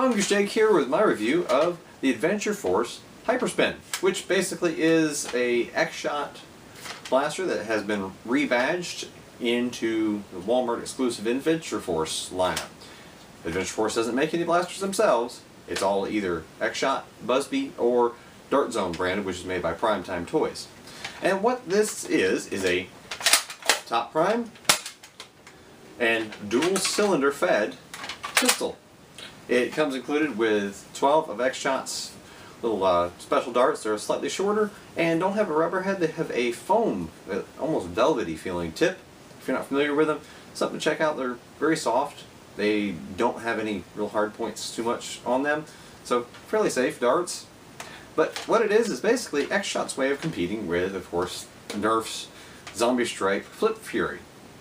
Mongoose Jake here with my review of the Adventure Force Hyperspin, which basically is a X-Shot blaster that has been rebadged into the Walmart exclusive Adventure Force lineup. Adventure Force doesn't make any blasters themselves. It's all either X-Shot, Buzzbee, or Dart Zone branded, which is made by Primetime Toys. And what this is a top prime and dual cylinder fed pistol. It comes included with 12 of X-Shot's little special darts. They're slightly shorter and don't have a rubber head. They have a foam, almost velvety feeling tip. If you're not familiar with them, something to check out. They're very soft. They don't have any real hard points too much on them, so fairly safe darts. But what it is basically X-Shot's way of competing with, of course, Nerf's Zombie Strike Flipfury.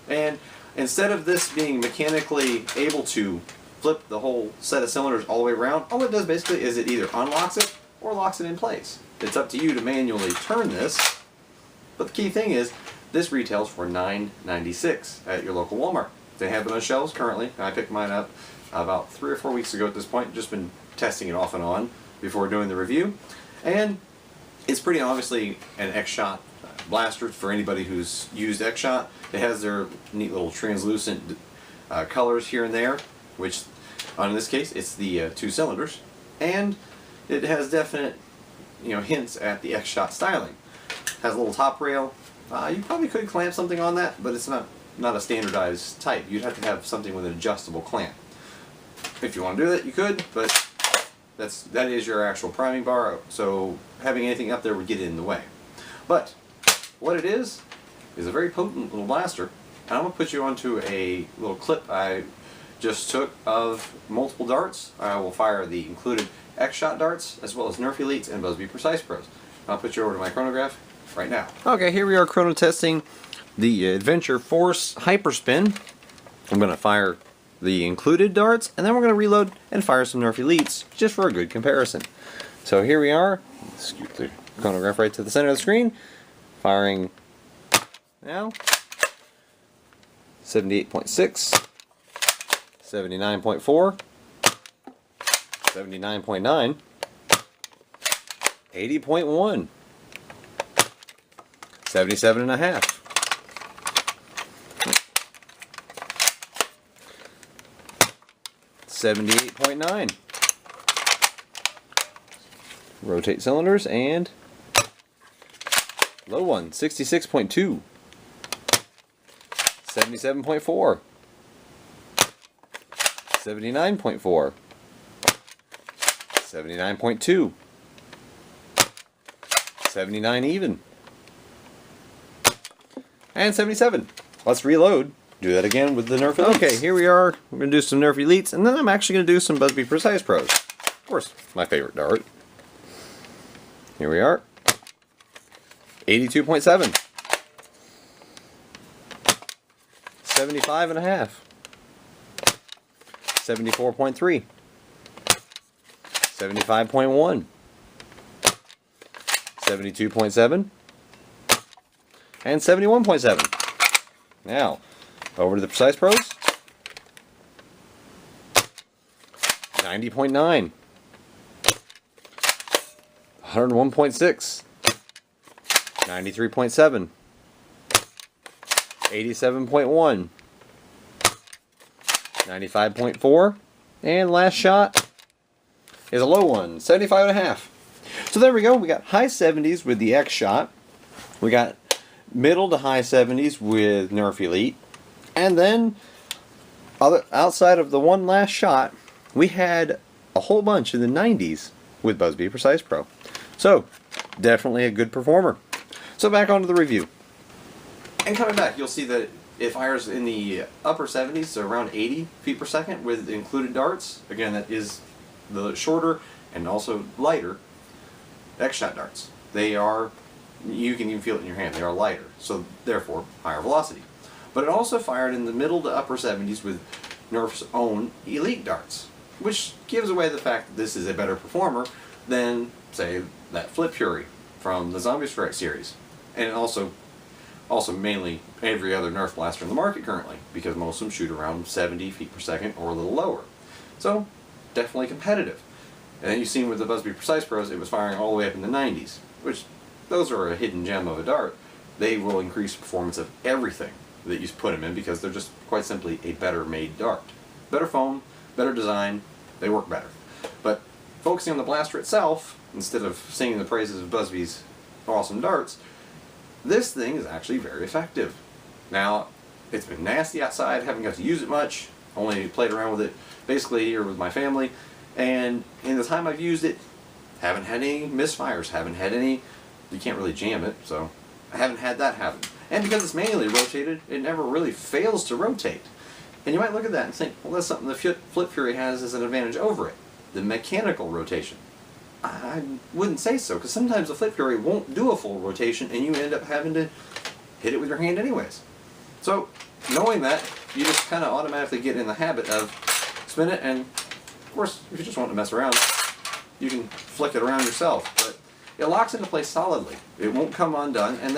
And instead of this being mechanically able to flip the whole set of cylinders all the way around, all it does basically is it either unlocks it or locks it in place. It's up to you to manually turn this, but the key thing is this retails for $9.96 at your local Walmart. They have it on shelves currently. I picked mine up about 3 or 4 weeks ago at this point, just been testing it off and on before doing the review. And it's pretty obviously an X-Shot blaster for anybody who's used X-Shot. It has their neat little translucent colors here and there, which in this case it's the 2 cylinders, and it has definite hints at the X-Shot styling. Has a little top rail. You probably could clamp something on that, but it's not a standardized type. You'd have to have something with an adjustable clamp. If you want to do that, you could, but that is your actual priming bar, so having anything up there would get in the way. But what it is a very potent little blaster, and I'm going to put you onto a little clip I just took of multiple darts. I will fire the included X-Shot darts as well as Nerf Elites and Buzzbee Precise Pros. I'll put you over to my chronograph right now. Okay, here we are chrono testing the Adventure Force Hyperspin. I'm going to fire the included darts, and then we're going to reload and fire some Nerf Elites just for a good comparison. So here we are. Scoot the chronograph right to the center of the screen. Firing now. 78.6. 79.4, 79.9, 80.1, 77.5, 78.9. Rotate cylinders and low one, 66.2, 77.4. 79.4, 79.2, 79 even, and 77. Let's reload. Do that again with the Nerf Elites. Okay, here we are. We're going to do some Nerf Elites, and then I'm actually going to do some Buzzbee Precise Pros. Of course, my favorite dart. Here we are. 82.7. 75.5. 74.3, 75.1, 72.7, and 71.7. Now, over to the Precise Pros. 90.9, 101.6, 93.7, 87.1, 95.4, and last shot is a low one, 75.5. So there we go. We got high 70s with the X-Shot. We got middle to high 70s with Nerf Elite. And then, outside of the one last shot, we had a whole bunch in the 90s with Buzzbee Precise Pro. So, definitely a good performer. So back onto the review. And coming back, you'll see that it fires in the upper 70s, so around 80 feet per second with included darts. Again, that is the shorter and also lighter X-Shot darts. They are, you can even feel it in your hand, they are lighter, so therefore higher velocity. But it also fired in the middle to upper 70s with Nerf's own Elite darts, which gives away the fact that this is a better performer than, say, that Flipfury from the Zombie Strike series. And also mainly every other Nerf blaster in the market currently, because most of them shoot around 70 feet per second or a little lower. So definitely competitive. And then you've seen with the Busby Precise Pros, it was firing all the way up in the 90s, which those are a hidden gem of a dart. They will increase the performance of everything that you put them in because they're just quite simply a better made dart. Better foam, better design, they work better. But focusing on the blaster itself, instead of singing the praises of Busby's awesome darts, this thing is actually very effective. Now, it's been nasty outside, haven't got to use it much, only played around with it basically here with my family, and in the time I've used it, haven't had any misfires, haven't had any, you can't really jam it, so I haven't had that happen. And because it's manually rotated, it never really fails to rotate. And you might look at that and think, well, that's something the Flipfury has as an advantage over it, the mechanical rotation. I wouldn't say so, because sometimes the Flipfury won't do a full rotation and you end up having to hit it with your hand anyways. So, knowing that, you just kind of automatically get in the habit of spin it, and of course, if you just want to mess around, you can flick it around yourself. But it locks into place solidly. It won't come undone, and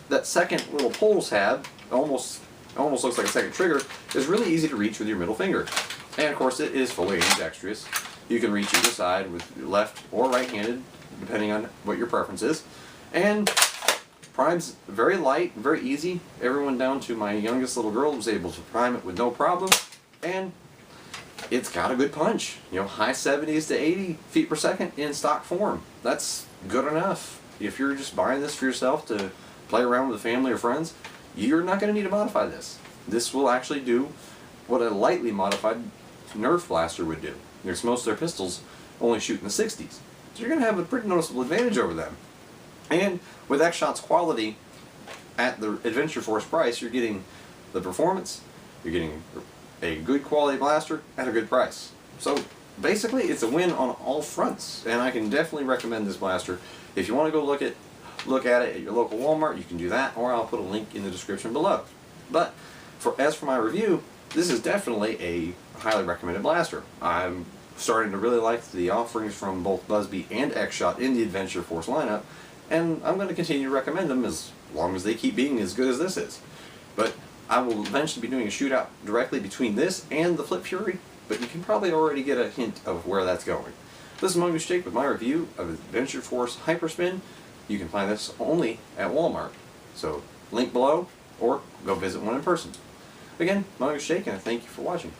that second little pull tab, almost looks like a second trigger, is really easy to reach with your middle finger. And of course, it is fully ambidextrous. You can reach either side with left or right-handed, depending on what your preference is. And prime's very light, very easy. Everyone down to my youngest little girl was able to prime it with no problem. And it's got a good punch. You know, high 70s to 80 feet per second in stock form. That's good enough. If you're just buying this for yourself to play around with family or friends, you're not going to need to modify this. This will actually do what a lightly modified Nerf blaster would do. Because most of their pistols only shoot in the 60s. So you're going to have a pretty noticeable advantage over them. And with X-Shot's quality at the Adventure Force price, you're getting the performance, you're getting a good quality blaster at a good price. So basically it's a win on all fronts, and I can definitely recommend this blaster. If you want to go look at it at your local Walmart, you can do that, or I'll put a link in the description below. But as for my review, this is definitely a highly recommended blaster. I'm starting to really like the offerings from both Busby and X-Shot in the Adventure Force lineup, and I'm going to continue to recommend them as long as they keep being as good as this is. But I will eventually be doing a shootout directly between this and the Flipfury, but you can probably already get a hint of where that's going. This is Mongoose Jake with my review of Adventure Force Hyperspin. You can find this only at Walmart, so link below, or go visit one in person. Again, Mongoose Jake, and I thank you for watching.